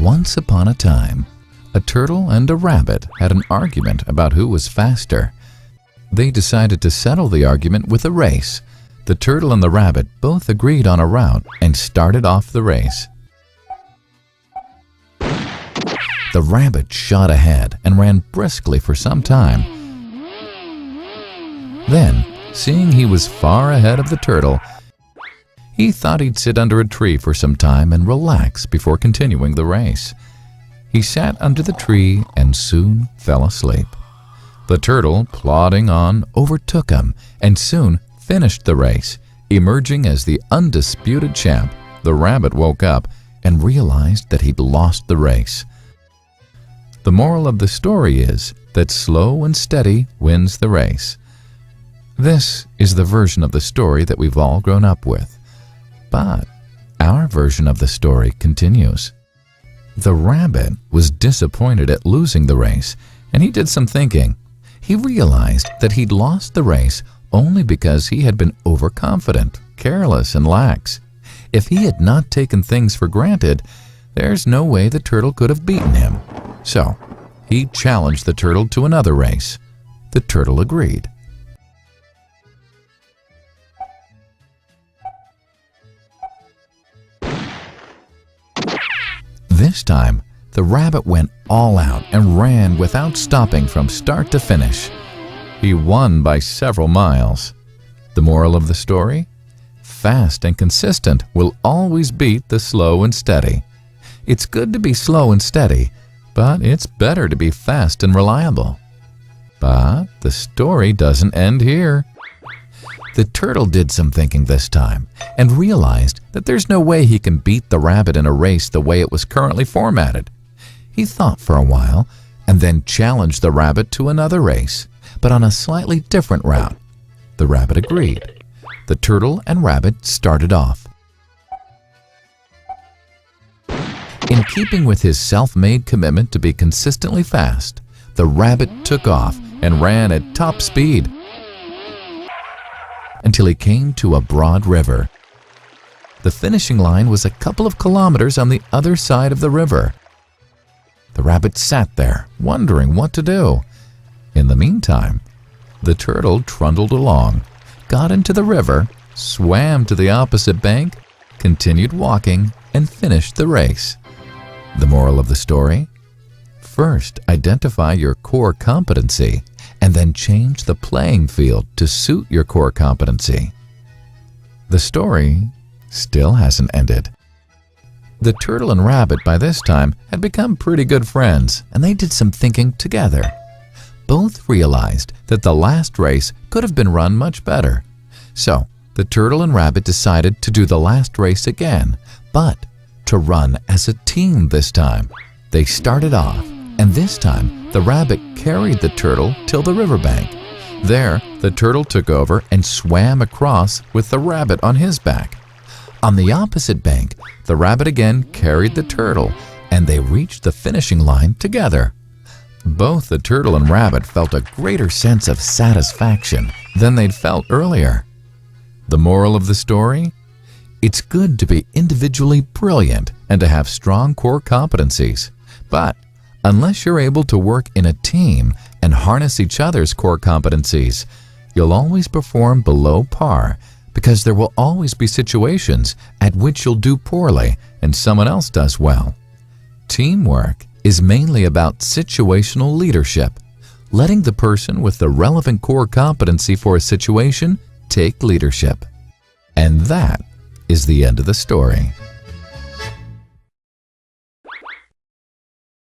Once upon a time, a turtle and a rabbit had an argument about who was faster. They decided to settle the argument with a race. The turtle and the rabbit both agreed on a route and started off the race. The rabbit shot ahead and ran briskly for some time. Then, seeing he was far ahead of the turtle, he thought he'd sit under a tree for some time and relax before continuing the race. He sat under the tree and soon fell asleep. The turtle, plodding on, overtook him and soon finished the race. Emerging as the undisputed champ, the rabbit woke up and realized that he'd lost the race. The moral of the story is that slow and steady wins the race. This is the version of the story that we've all grown up with. But our version of the story continues. The rabbit was disappointed at losing the race, and he did some thinking. He realized that he'd lost the race only because he had been overconfident, careless, and lax. If he had not taken things for granted, there's no way the turtle could have beaten him. So, he challenged the turtle to another race. The turtle agreed. This time, the rabbit went all out and ran without stopping from start to finish. He won by several miles. The moral of the story? Fast and consistent will always beat the slow and steady. It's good to be slow and steady, but it's better to be fast and reliable. But the story doesn't end here. The turtle did some thinking this time and realized that there's no way he can beat the rabbit in a race the way it was currently formatted. He thought for a while and then challenged the rabbit to another race, but on a slightly different route. The rabbit agreed. The turtle and rabbit started off. In keeping with his self-made commitment to be consistently fast, the rabbit took off and ran at top speed until he came to a broad river. The finishing line was a couple of kilometers on the other side of the river. The rabbit sat there, wondering what to do. In the meantime, the turtle trundled along, got into the river, swam to the opposite bank, continued walking, and finished the race. The moral of the story? First, identify your core competency, and then change the playing field to suit your core competency. The story still hasn't ended. The turtle and rabbit by this time had become pretty good friends, and they did some thinking together. Both realized that the last race could have been run much better. So, the turtle and rabbit decided to do the last race again, but to run as a team this time. They started off, and this time the rabbit carried the turtle till the riverbank. There, the turtle took over and swam across with the rabbit on his back. On the opposite bank, the rabbit again carried the turtle, and they reached the finishing line together. Both the turtle and rabbit felt a greater sense of satisfaction than they'd felt earlier. The moral of the story? It's good to be individually brilliant and to have strong core competencies. But unless you're able to work in a team and harness each other's core competencies, you'll always perform below par, because there will always be situations at which you'll do poorly and someone else does well. Teamwork is mainly about situational leadership, letting the person with the relevant core competency for a situation take leadership. And that is the end of the story.